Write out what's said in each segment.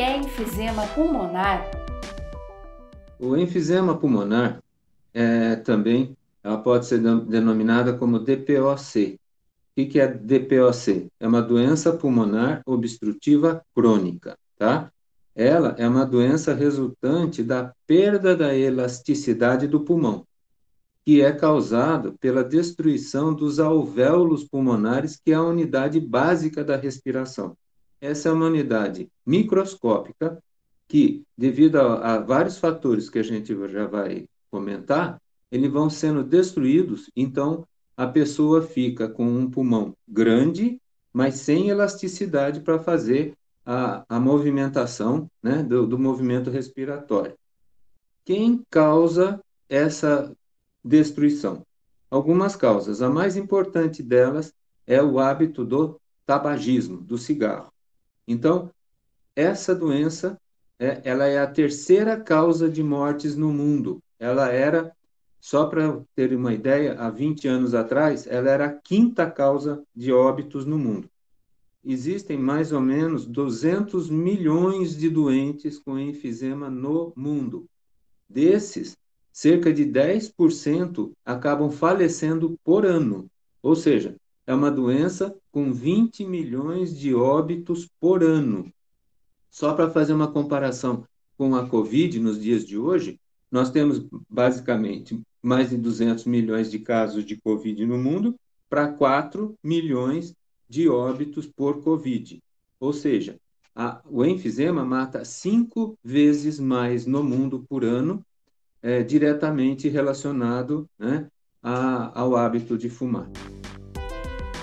é enfisema pulmonar? O enfisema pulmonar também ela pode ser denominada como DPOC. O que é DPOC? É uma doença pulmonar obstrutiva crônica, tá? Ela é uma doença resultante da perda da elasticidade do pulmão, que é causado pela destruição dos alvéolos pulmonares, que é a unidade básica da respiração. Essa é uma unidade microscópica que, devido a vários fatores que a gente já vai comentar, eles vão sendo destruídos, então a pessoa fica com um pulmão grande, mas sem elasticidade para fazer a movimentação, né, do movimento respiratório. Quem causa essa destruição? Algumas causas. A mais importante delas é o hábito do tabagismo, do cigarro. Então, essa doença, ela é a terceira causa de mortes no mundo. Ela era, só para ter uma ideia, há 20 anos atrás, ela era a quinta causa de óbitos no mundo. Existem mais ou menos 200 milhões de doentes com enfisema no mundo. Desses, cerca de 10% acabam falecendo por ano. Ou seja, é uma doença com 20 milhões de óbitos por ano. Só para fazer uma comparação com a Covid nos dias de hoje, nós temos basicamente mais de 200 milhões de casos de Covid no mundo para 4 milhões de óbitos por Covid. Ou seja, o enfisema mata 5 vezes mais no mundo por ano, diretamente relacionado, né, ao hábito de fumar.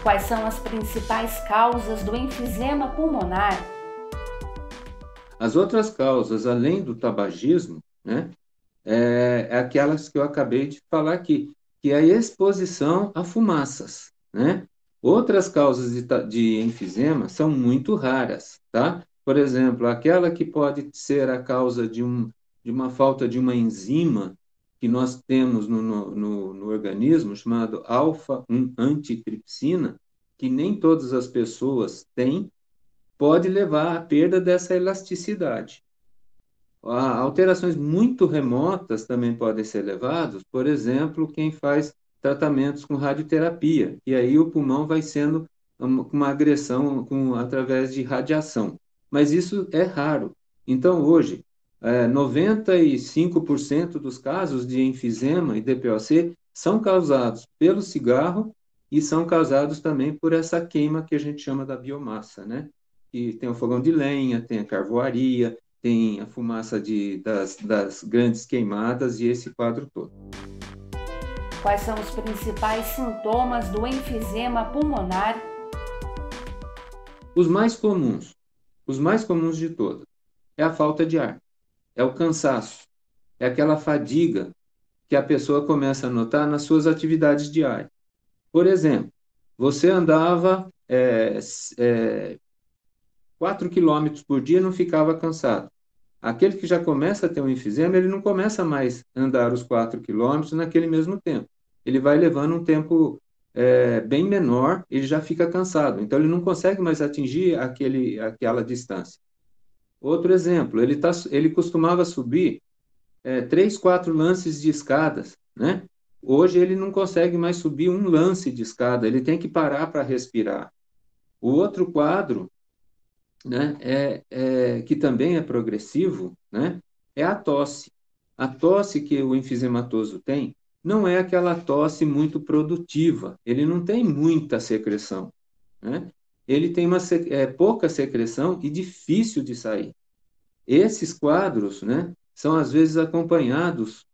Quais são as principais causas do enfisema pulmonar? As outras causas, além do tabagismo, né, aquelas que eu acabei de falar aqui, que é a exposição a fumaças, né? Outras causas de enfisema são muito raras, tá? Por exemplo, aquela que pode ser a causa de uma falta de uma enzima que nós temos no organismo, chamado alfa-1 antitripsina, que nem todas as pessoas têm, pode levar à perda dessa elasticidade. Alterações muito remotas também podem ser levadas, por exemplo, quem faz tratamentos com radioterapia, e aí o pulmão vai sendo uma agressão através de radiação. Mas isso é raro. Então, hoje, 95% dos casos de enfisema e DPOC são causados pelo cigarro e são causados também por essa queima que a gente chama da biomassa, né? Que tem o fogão de lenha, tem a carvoaria, tem a fumaça das grandes queimadas e esse quadro todo. Quais são os principais sintomas do enfisema pulmonar? Os mais comuns de todos, é a falta de ar, é o cansaço, é aquela fadiga que a pessoa começa a notar nas suas atividades diárias. Por exemplo, você andava 4 quilômetros por dia e não ficava cansado. Aquele que já começa a ter um enfisema, ele não começa mais a andar os 4 quilômetros naquele mesmo tempo. Ele vai levando um tempo bem menor, ele já fica cansado. Então, ele não consegue mais atingir aquela distância. Outro exemplo, ele costumava subir 3, 4 lances de escadas, né? Hoje ele não consegue mais subir um lance de escada, ele tem que parar para respirar. O outro quadro, né, que também é progressivo, né, é a tosse. A tosse que o enfisematoso tem não é aquela tosse muito produtiva, ele não tem muita secreção, né? Ele tem pouca secreção e difícil de sair. Esses quadros, né, são às vezes acompanhados,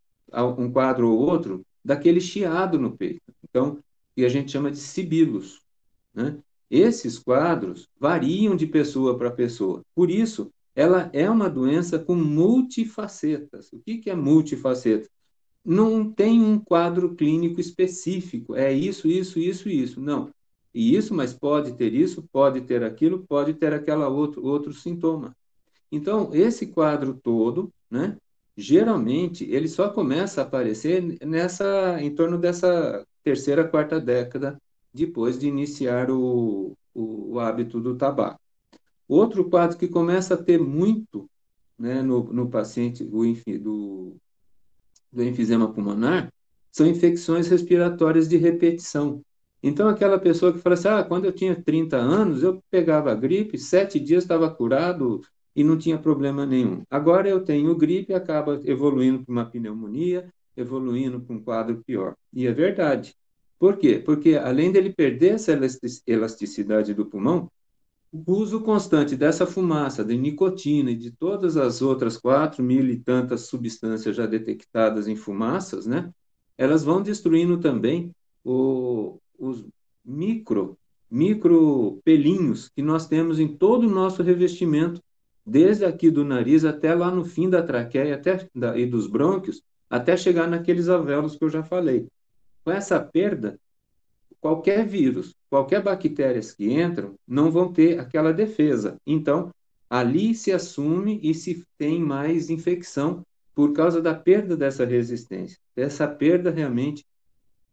um quadro ou outro, daquele chiado no peito. Então, que a gente chama de sibilos, né? Esses quadros variam de pessoa para pessoa. Por isso, ela é uma doença com multifacetas. O que é multifaceta? Não tem um quadro clínico específico. É isso, isso, isso, isso. Não. E isso, mas pode ter isso, pode ter aquilo, pode ter aquela outro sintoma. Então, esse quadro todo, né, geralmente, ele só começa a aparecer em torno dessa terceira, quarta década depois de iniciar o hábito do tabaco. Outro quadro que começa a ter muito, né, no paciente do enfisema pulmonar são infecções respiratórias de repetição. Então, aquela pessoa que fala assim, quando eu tinha 30 anos, eu pegava a gripe, 7 dias estava curado e não tinha problema nenhum. Agora eu tenho gripe e acaba evoluindo para uma pneumonia, evoluindo para um quadro pior. E é verdade. Por quê? Porque além dele perder essa elasticidade do pulmão, o uso constante dessa fumaça, de nicotina e de todas as outras 4.000 e tantas substâncias já detectadas em fumaças, né? Elas vão destruindo também os micro pelinhos que nós temos em todo o nosso revestimento, desde aqui do nariz até lá no fim da traqueia e dos brônquios, até chegar naqueles alvéolos que eu já falei. Com essa perda, qualquer vírus, qualquer bactérias que entram, não vão ter aquela defesa. Então, ali se assume e se tem mais infecção por causa da perda dessa resistência. Essa perda realmente,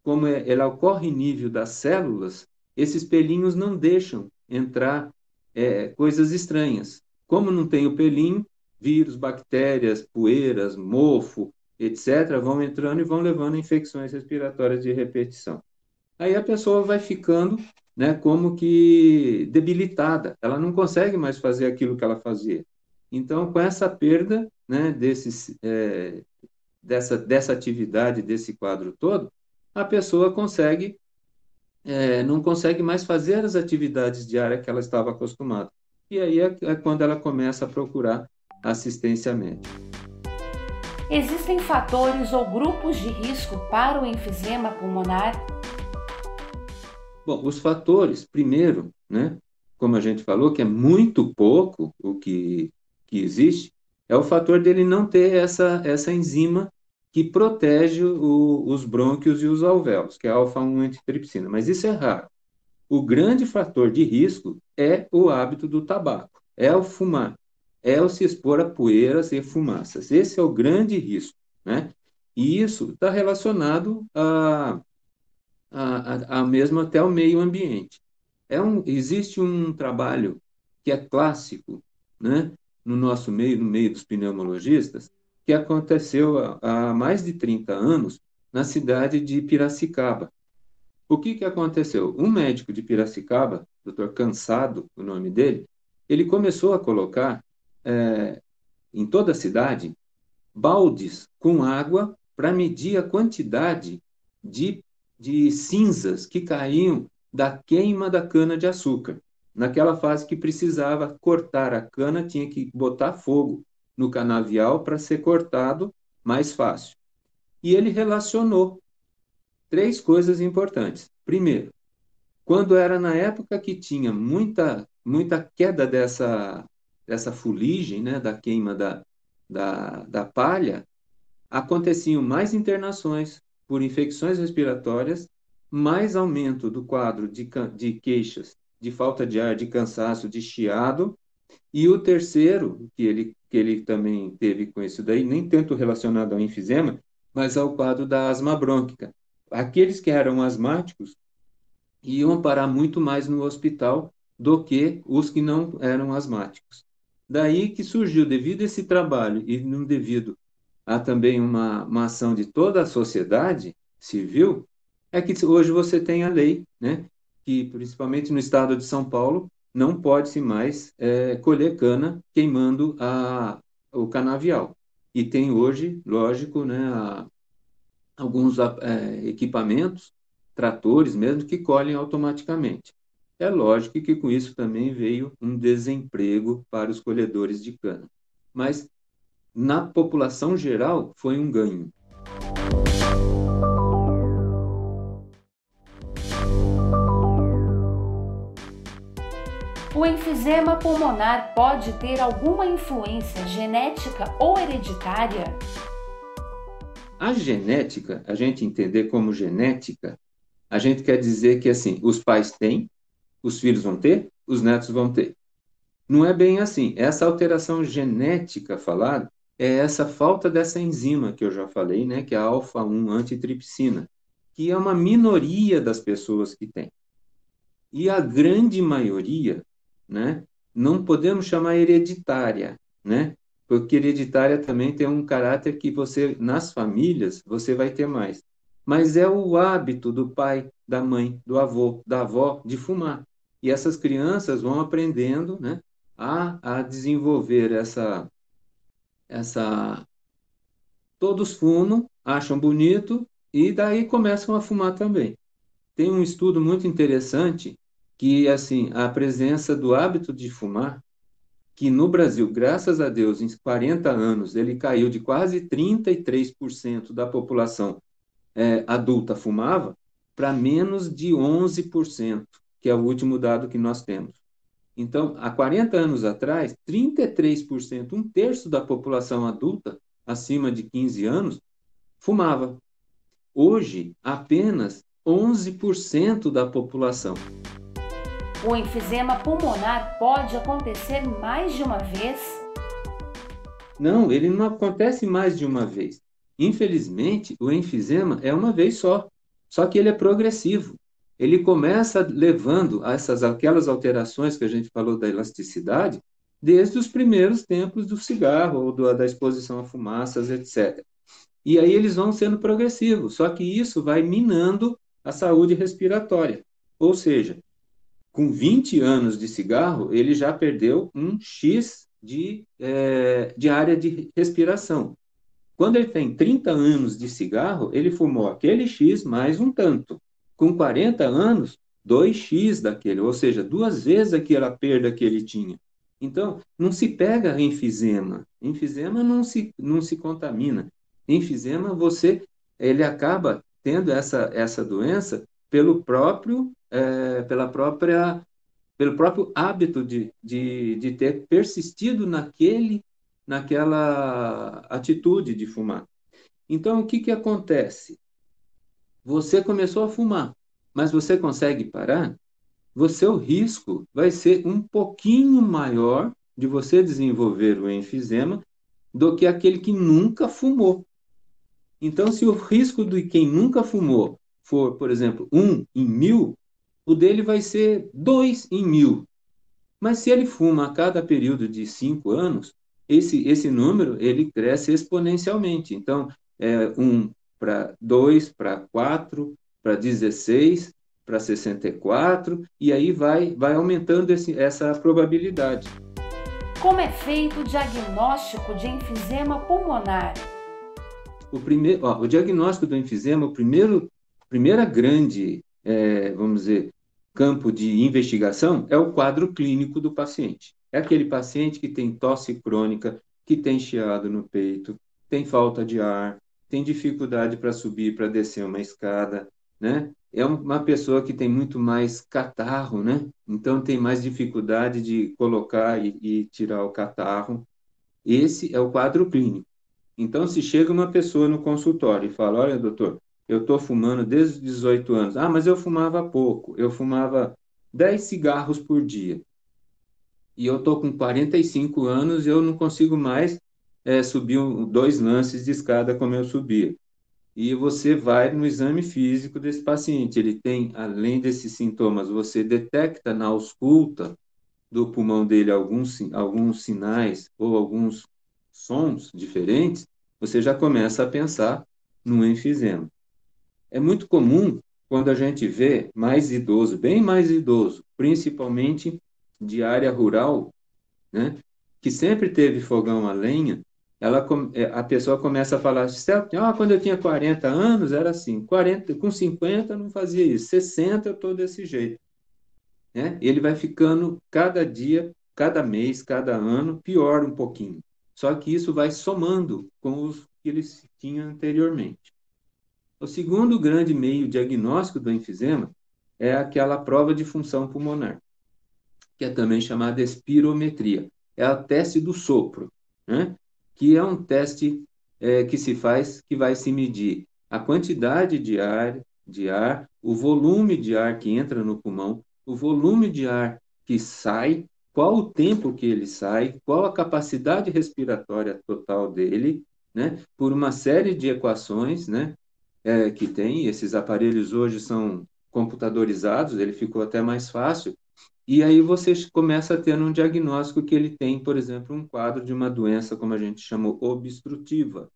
como ela ocorre em nível das células, esses pelinhos não deixam entrar coisas estranhas. Como não tem o pelinho, vírus, bactérias, poeiras, mofo, etc., vão entrando e vão levando a infecções respiratórias de repetição. Aí a pessoa vai ficando, né, como que debilitada, ela não consegue mais fazer aquilo que ela fazia. Então, com essa perda, né, dessa atividade, desse quadro todo, a pessoa não consegue mais fazer as atividades diárias que ela estava acostumada. E aí é quando ela começa a procurar assistência médica. Existem fatores ou grupos de risco para o enfisema pulmonar? Bom, os fatores, primeiro, né, como a gente falou, que é muito pouco que existe, é o fator dele não ter essa enzima que protege os brônquios e os alvéolos, que é a alfa-1 antitripsina. Mas isso é raro. O grande fator de risco é o hábito do tabaco, é o fumar, é o se expor a poeiras e fumaças. Esse é o grande risco, né? E isso está relacionado a mesmo até o meio ambiente. Existe um trabalho que é clássico, né, no nosso meio, no meio dos pneumologistas, que aconteceu há mais de 30 anos na cidade de Piracicaba. O que aconteceu? Um médico de Piracicaba, doutor Cansado, o nome dele, ele começou a colocar em toda a cidade baldes com água para medir a quantidade de, de cinzas que caíam da queima da cana-de-açúcar. Naquela fase que precisava cortar a cana, tinha que botar fogo no canavial para ser cortado mais fácil. E ele relacionou três coisas importantes. Primeiro, quando era na época que tinha muita queda dessa fuligem, né, da queima da palha, aconteciam mais internações por infecções respiratórias, mais aumento do quadro de queixas de falta de ar, de cansaço, de chiado, e o terceiro, que ele também teve com isso daí, nem tanto relacionado ao enfisema, mas ao quadro da asma brônquica. Aqueles que eram asmáticos iam parar muito mais no hospital do que os que não eram asmáticos. Daí que surgiu, devido a esse trabalho e devido há também uma ação de toda a sociedade civil, é que hoje você tem a lei, né, que principalmente no estado de São Paulo não pode-se mais colher cana queimando o canavial. E tem hoje, lógico, né, alguns equipamentos, tratores mesmo, que colhem automaticamente. É lógico que com isso também veio um desemprego para os colhedores de cana. Mas na população geral, foi um ganho. O enfisema pulmonar pode ter alguma influência genética ou hereditária? A genética, a gente entender como genética, a gente quer dizer que assim, os pais têm, os filhos vão ter, os netos vão ter. Não é bem assim. Essa alteração genética falada é essa falta dessa enzima que eu já falei, né, que é a alfa-1 antitripsina, que é uma minoria das pessoas que tem. E a grande maioria, né, não podemos chamar hereditária, né? Porque hereditária também tem um caráter que você, nas famílias, você vai ter mais. Mas é o hábito do pai, da mãe, do avô, da avó de fumar. E essas crianças vão aprendendo, né, a desenvolver essa. Todos fumam, acham bonito e daí começam a fumar também. Tem um estudo muito interessante que, assim, a presença do hábito de fumar que no Brasil, graças a Deus, em 40 anos, ele caiu de quase 33% da população adulta fumava para menos de 11%, que é o último dado que nós temos. Então, há 40 anos atrás, 33%, um terço da população adulta, acima de 15 anos, fumava. Hoje, apenas 11% da população. O enfisema pulmonar pode acontecer mais de uma vez? Não, ele não acontece mais de uma vez. Infelizmente, o enfisema é uma vez só que ele é progressivo. Ele começa levando a aquelas alterações que a gente falou da elasticidade, desde os primeiros tempos do cigarro ou da exposição a fumaças, etc. E aí eles vão sendo progressivos, só que isso vai minando a saúde respiratória. Ou seja, com 20 anos de cigarro, ele já perdeu um X de área de respiração. Quando ele tem 30 anos de cigarro, ele fumou aquele X mais um tanto. Com 40 anos, 2X daquele, ou seja, duas vezes aquela perda que ele tinha. Então, não se pega enfisema. Enfisema não se contamina. Enfisema, ele acaba tendo essa doença pelo próprio hábito de ter persistido naquela atitude de fumar. Então, o que que acontece? Você começou a fumar, mas você consegue parar? O risco vai ser um pouquinho maior de você desenvolver o enfisema do que aquele que nunca fumou. Então, se o risco de quem nunca fumou for, por exemplo, 1 em 1000, o dele vai ser 2 em 1000. Mas se ele fuma a cada período de 5 anos, esse número ele cresce exponencialmente. Então, 1 para 2 para 4 para 16 para 64, e aí vai aumentando essa probabilidade. Como é feito o diagnóstico de enfisema pulmonar? O diagnóstico do enfisema, primeira grande, vamos dizer, campo de investigação é o quadro clínico do paciente. É aquele paciente que tem tosse crônica, que tem chiado no peito, tem falta de ar, tem dificuldade para subir, para descer uma escada, né? É uma pessoa que tem muito mais catarro, né? Então tem mais dificuldade de colocar e tirar o catarro. Esse é o quadro clínico. Então, se chega uma pessoa no consultório e fala: Olha, doutor, eu estou fumando desde os 18 anos. Ah, mas eu fumava pouco. Eu fumava 10 cigarros por dia. E eu estou com 45 anos e eu não consigo mais subir 2 lances de escada como eu subia. E você vai no exame físico desse paciente. Ele tem, além desses sintomas, você detecta na ausculta do pulmão dele alguns sinais ou alguns sons diferentes, você já começa a pensar no enfisema. É muito comum quando a gente vê mais idoso, bem mais idoso, principalmente de área rural, né, que sempre teve fogão a lenha, a pessoa começa a falar: quando eu tinha 40 anos era assim, 40, com 50 eu não fazia isso, 60 eu estou desse jeito. Né? Ele vai ficando cada dia, cada mês, cada ano, pior um pouquinho. Só que isso vai somando com os que eles tinham anteriormente. O segundo grande meio diagnóstico do enfisema é aquela prova de função pulmonar, que é também chamada espirometria. É o teste do sopro, né? Que é um teste que se faz, que vai se medir a quantidade de ar, o volume de ar que entra no pulmão, o volume de ar que sai, qual o tempo que ele sai, qual a capacidade respiratória total dele, né? Por uma série de equações, né? Que tem. Esses aparelhos hoje são computadorizados, ele ficou até mais fácil. E aí você começa a ter um diagnóstico que ele tem, por exemplo, um quadro de uma doença, como a gente chamou, obstrutiva,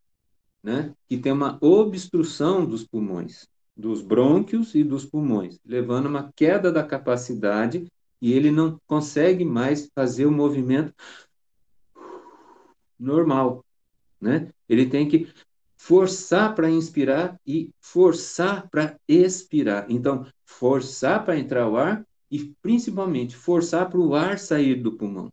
né? Que tem uma obstrução dos pulmões, dos brônquios e dos pulmões, levando a uma queda da capacidade e ele não consegue mais fazer o movimento normal, né? Ele tem que forçar para inspirar e forçar para expirar. Então, forçar para entrar o ar e, principalmente, forçar para o ar sair do pulmão.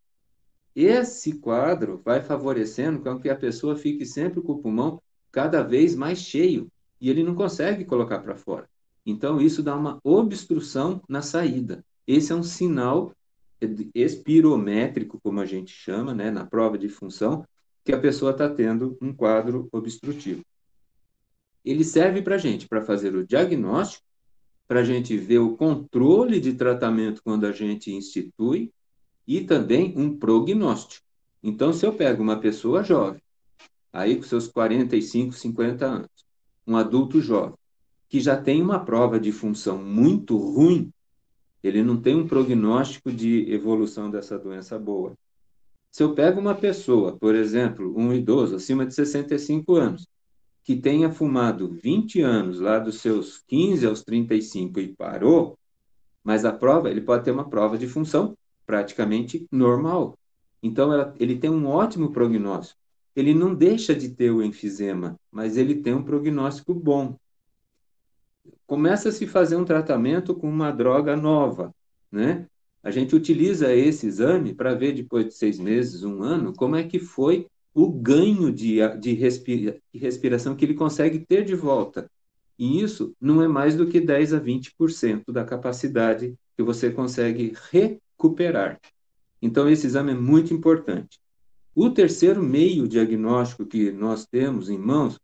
Esse quadro vai favorecendo com que a pessoa fique sempre com o pulmão cada vez mais cheio e ele não consegue colocar para fora. Então, isso dá uma obstrução na saída. Esse é um sinal espirométrico, como a gente chama, né, na prova de função, que a pessoa está tendo um quadro obstrutivo. Ele serve para a gente, para fazer o diagnóstico, para a gente ver o controle de tratamento quando a gente institui e também um prognóstico. Então, se eu pego uma pessoa jovem, aí com seus 45, 50 anos, um adulto jovem, que já tem uma prova de função muito ruim, ele não tem um prognóstico de evolução dessa doença boa. Se eu pego uma pessoa, por exemplo, um idoso acima de 65 anos, que tenha fumado 20 anos, lá dos seus 15 aos 35 e parou, mas a prova, ele pode ter uma prova de função praticamente normal. Então, ele tem um ótimo prognóstico. Ele não deixa de ter o enfisema, mas ele tem um prognóstico bom. Começa a se fazer um tratamento com uma droga nova, né? A gente utiliza esse exame para ver depois de 6 meses, um ano, como é que foi o ganho de respiração que ele consegue ter de volta. E isso não é mais do que 10 a 20% da capacidade que você consegue recuperar. Então, esse exame é muito importante. O terceiro meio diagnóstico que nós temos em mãos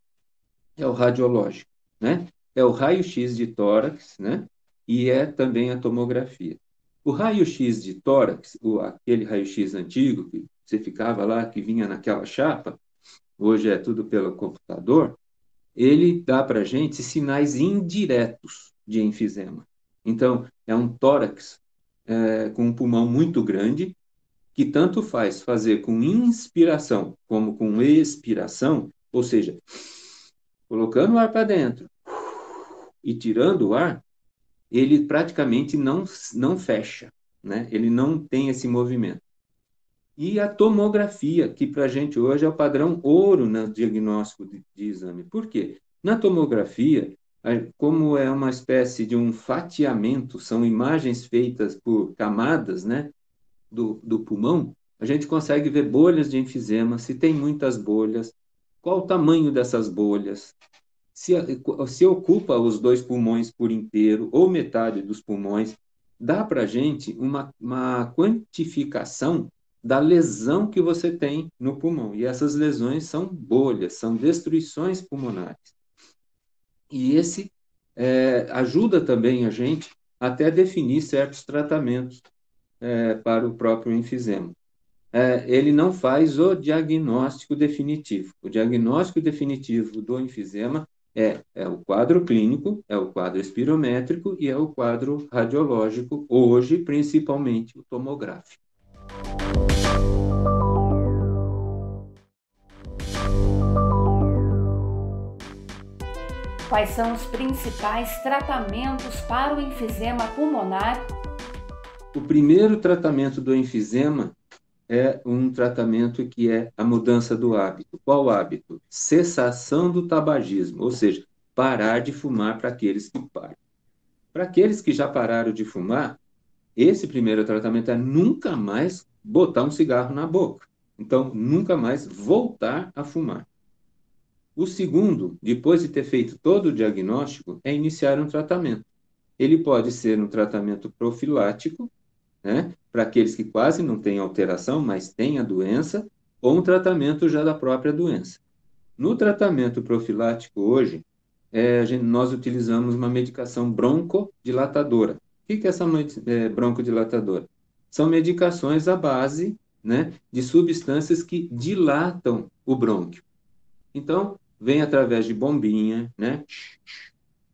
é o radiológico, né? É o raio-x de tórax, né? E é também a tomografia. O raio-x de tórax, aquele raio-x antigo que você ficava lá, que vinha naquela chapa, hoje é tudo pelo computador, ele dá para a gente sinais indiretos de enfisema. Então, é um tórax com um pulmão muito grande, que tanto faz fazer com inspiração como com expiração, ou seja, colocando o ar para dentro e tirando o ar, ele praticamente não fecha, né? Ele não tem esse movimento. E a tomografia, que para a gente hoje é o padrão ouro no diagnóstico de exame. Por quê? Na tomografia, como é uma espécie de um fatiamento, são imagens feitas por camadas, né, do pulmão, a gente consegue ver bolhas de enfisema, se tem muitas bolhas, qual o tamanho dessas bolhas, se ocupa os 2 pulmões por inteiro ou metade dos pulmões, dá para a gente uma quantificação da lesão que você tem no pulmão. E essas lesões são bolhas, são destruições pulmonares. E esse ajuda também a gente até definir certos tratamentos para o próprio enfisema. Ele não faz o diagnóstico definitivo. O diagnóstico definitivo do enfisema é o quadro clínico, é o quadro espirométrico e é o quadro radiológico, hoje, principalmente, o tomográfico. Quais são os principais tratamentos para o enfisema pulmonar? O primeiro tratamento do enfisema é um tratamento que é a mudança do hábito. Qual hábito? Cessação do tabagismo, ou seja, parar de fumar para aqueles que param. Para aqueles que já pararam de fumar, esse primeiro tratamento é nunca mais botar um cigarro na boca. Então, nunca mais voltar a fumar. O segundo, depois de ter feito todo o diagnóstico, é iniciar um tratamento. Ele pode ser um tratamento profilático, né, para aqueles que quase não têm alteração, mas têm a doença, ou um tratamento já da própria doença. No tratamento profilático hoje, nós utilizamos uma medicação broncodilatadora. O que é essa broncodilatadora? São medicações à base, né, de substâncias que dilatam o brônquio. Então, vem através de bombinha, né,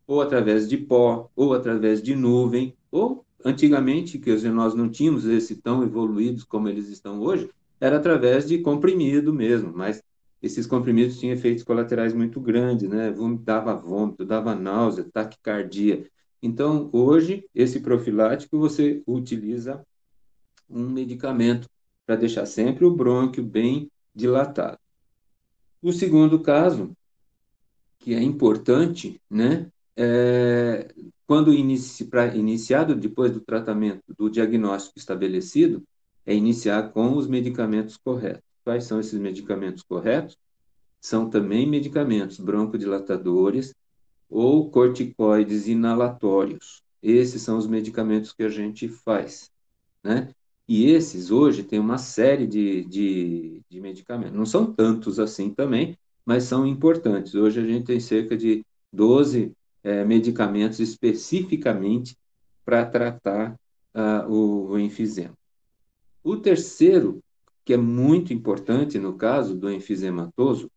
ou através de pó, ou através de nuvem, Ou, antigamente, que nós não tínhamos esse tão evoluídos como eles estão hoje, era através de comprimido mesmo, mas esses comprimidos tinham efeitos colaterais muito grandes, né? Dava vômito, dava náusea, taquicardia. Então, hoje, esse profilático você utiliza um medicamento para deixar sempre o brônquio bem dilatado. O segundo caso, que é importante, né, quando iniciado depois do tratamento, do diagnóstico estabelecido, é iniciar com os medicamentos corretos. Quais são esses medicamentos corretos? São também medicamentos broncodilatadores ou corticoides inalatórios. Esses são os medicamentos que a gente faz, né? E esses hoje têm uma série de medicamentos. Não são tantos assim também, mas são importantes. Hoje a gente tem cerca de 12 medicamentos especificamente para tratar o enfisema. O terceiro, que é muito importante no caso do enfisematoso,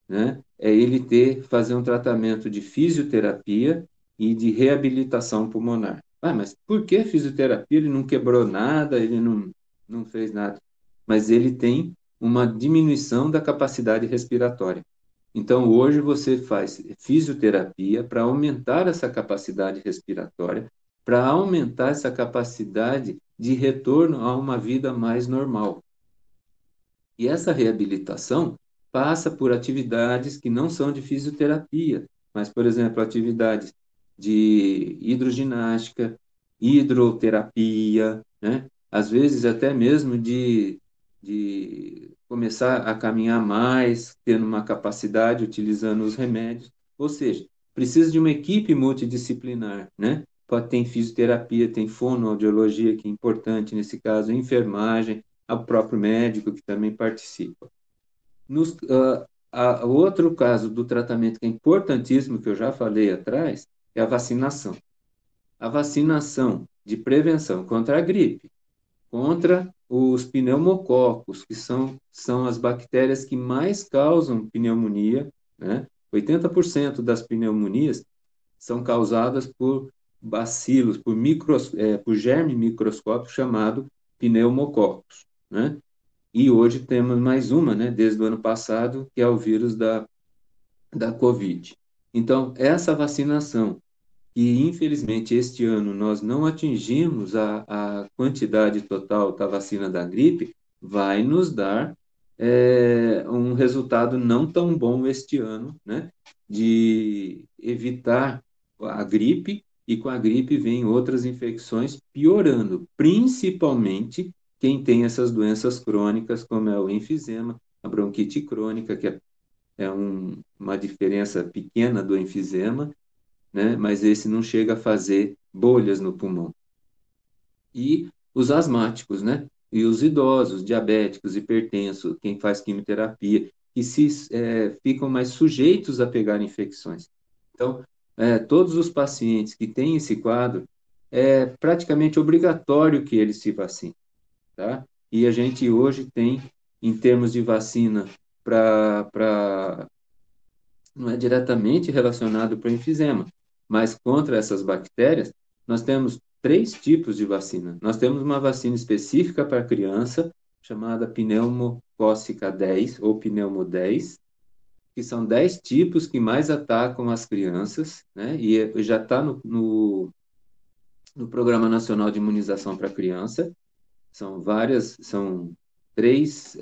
né, é ele fazer um tratamento de fisioterapia e de reabilitação pulmonar. Ah, mas por que fisioterapia? Ele não quebrou nada, ele não fez nada. Mas ele tem uma diminuição da capacidade respiratória. Então, hoje você faz fisioterapia para aumentar essa capacidade respiratória, para aumentar essa capacidade de retorno a uma vida mais normal. E essa reabilitação passa por atividades que não são de fisioterapia, mas, por exemplo, atividades de hidroginástica, hidroterapia, né? Às vezes até mesmo de começar a caminhar mais, tendo uma capacidade, utilizando os remédios. Ou seja, precisa de uma equipe multidisciplinar, né? Pode ter fisioterapia, tem fonoaudiologia, que é importante nesse caso, enfermagem, ao próprio médico que também participa. O outro caso do tratamento que é importantíssimo, que eu já falei atrás, é a vacinação. A vacinação de prevenção contra a gripe, contra os pneumococos, que são as bactérias que mais causam pneumonia, né? 80% das pneumonias são causadas por bacilos, por germe microscópico chamado pneumococcus, né? E hoje temos mais uma, né, desde o ano passado, que é o vírus da Covid. Então, essa vacinação, que infelizmente este ano nós não atingimos a quantidade total da vacina da gripe, vai nos dar um resultado não tão bom este ano, né, de evitar a gripe, e com a gripe vem outras infecções piorando, principalmente quem tem essas doenças crônicas, como é o enfisema, a bronquite crônica, que é uma diferença pequena do enfisema, né? Mas esse não chega a fazer bolhas no pulmão. E os asmáticos, né? E os idosos, diabéticos, hipertensos, quem faz quimioterapia, que ficam mais sujeitos a pegar infecções. Então, todos os pacientes que têm esse quadro, é praticamente obrigatório que eles se vacinem, tá? E a gente hoje tem, em termos de vacina, não é diretamente relacionado para o enfisema, mas contra essas bactérias, nós temos 3 tipos de vacina. Nós temos uma vacina específica para criança, chamada pneumocócica 10 ou pneumo 10, que são 10 tipos que mais atacam as crianças, né? E já está no Programa Nacional de Imunização para Criança. São 3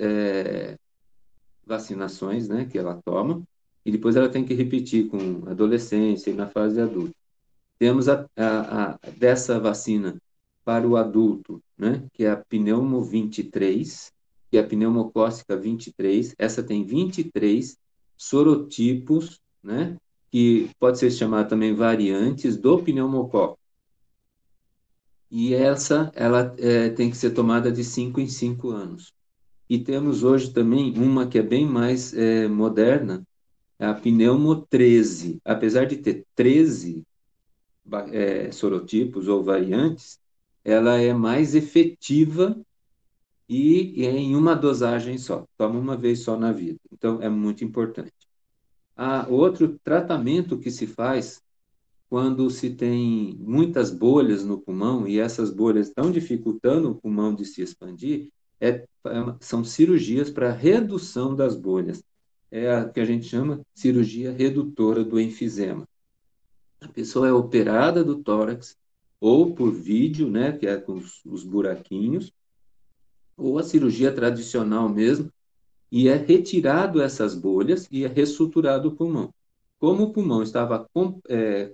vacinações, né, que ela toma, e depois ela tem que repetir com adolescência e na fase adulta. Temos dessa vacina para o adulto, né, que é a pneumo 23, que é a pneumocócica 23. Essa tem 23 sorotipos, né, que pode ser chamada também variantes do pneumococo. E ela tem que ser tomada de 5 em 5 anos. E temos hoje também uma que é bem mais moderna, a pneumo 13. Apesar de ter 13 sorotipos ou variantes, ela é mais efetiva e é em uma dosagem só. Toma uma vez só na vida. Então, é muito importante. Outro tratamento que se faz quando se tem muitas bolhas no pulmão e essas bolhas estão dificultando o pulmão de se expandir, são cirurgias para redução das bolhas. É a que a gente chama cirurgia redutora do enfisema. A pessoa é operada do tórax, ou por vídeo, né, que é com os buraquinhos, ou a cirurgia tradicional mesmo, e é retirado essas bolhas e é ressuturado o pulmão. Como o pulmão estava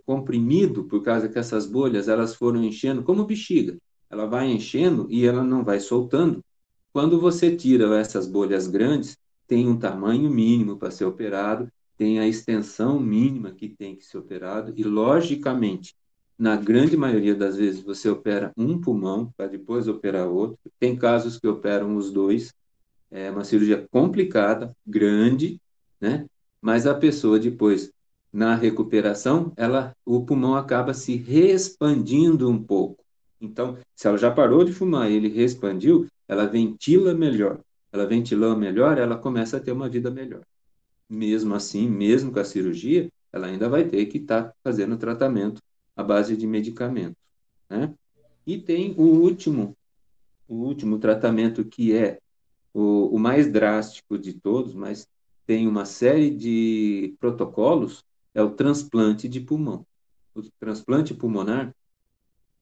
comprimido, por causa que essas bolhas elas foram enchendo, como bexiga, ela vai enchendo e ela não vai soltando. Quando você tira essas bolhas grandes, tem um tamanho mínimo para ser operado, tem a extensão mínima que tem que ser operado, e logicamente, na grande maioria das vezes, você opera um pulmão para depois operar outro. Tem casos que operam os dois. É uma cirurgia complicada, grande, né? Mas a pessoa depois, na recuperação, o pulmão acaba se reexpandindo um pouco. Então, se ela já parou de fumar e ele reexpandiu, ela ventila melhor. Ela ventilou melhor, ela começa a ter uma vida melhor. Mesmo assim, mesmo com a cirurgia, ela ainda vai ter que estar fazendo tratamento à base de medicamentos, né? E tem o último tratamento, que é o mais drástico de todos, mas tem uma série de protocolos, é o transplante de pulmão. O transplante pulmonar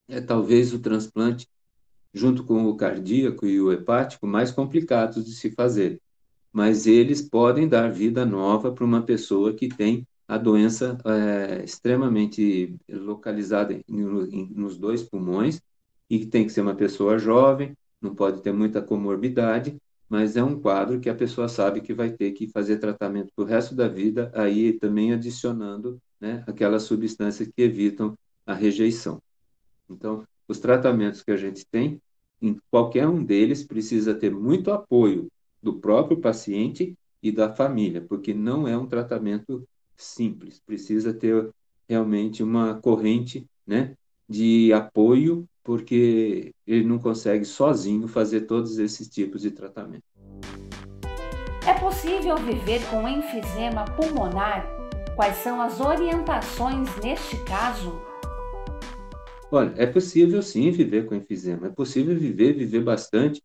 é talvez o transplante, junto com o cardíaco e o hepático, mais complicados de se fazer. Mas eles podem dar vida nova para uma pessoa que tem a doença extremamente localizada nos dois pulmões, e que tem que ser uma pessoa jovem, não pode ter muita comorbidade, mas é um quadro que a pessoa sabe que vai ter que fazer tratamento para o resto da vida, aí também adicionando, né, aquelas substâncias que evitam a rejeição. Então, os tratamentos que a gente tem, em qualquer um deles, precisa ter muito apoio do próprio paciente e da família, porque não é um tratamento simples, precisa ter realmente uma corrente, né, de apoio, porque ele não consegue sozinho fazer todos esses tipos de tratamento. É possível viver com enfisema pulmonar? Quais são as orientações neste caso? Olha, é possível sim viver com enfisema, é possível viver bastante,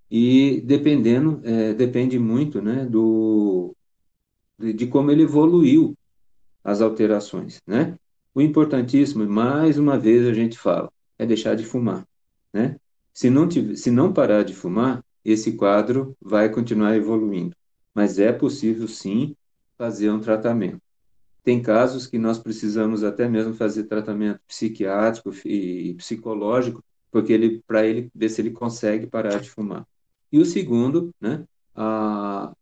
e depende muito, né, de como ele evoluiu as alterações, né? O importantíssimo, mais uma vez a gente fala, é deixar de fumar, né? Se não parar de fumar, esse quadro vai continuar evoluindo, mas é possível sim fazer um tratamento. Tem casos que nós precisamos até mesmo fazer tratamento psiquiátrico e psicológico, porque para ele ver se ele consegue parar de fumar. E o segundo, né,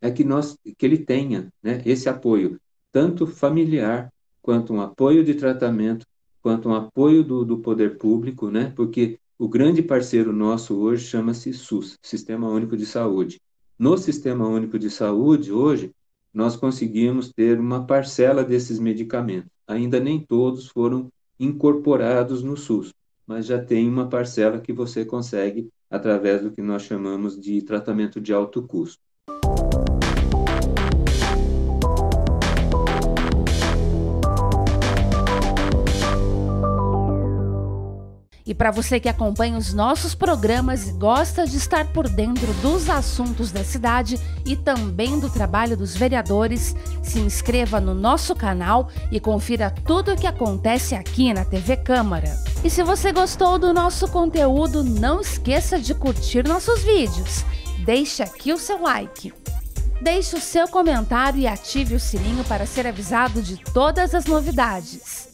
é que ele tenha, né, esse apoio, tanto familiar, quanto um apoio de tratamento, quanto um apoio do poder público, né, porque o grande parceiro nosso hoje chama-se SUS, Sistema Único de Saúde. No Sistema Único de Saúde, hoje, nós conseguimos ter uma parcela desses medicamentos. Ainda nem todos foram incorporados no SUS, mas já tem uma parcela que você consegue através do que nós chamamos de tratamento de alto custo. E para você que acompanha os nossos programas e gosta de estar por dentro dos assuntos da cidade e também do trabalho dos vereadores, se inscreva no nosso canal e confira tudo o que acontece aqui na TV Câmara. E se você gostou do nosso conteúdo, não esqueça de curtir nossos vídeos. Deixe aqui o seu like. Deixe o seu comentário e ative o sininho para ser avisado de todas as novidades.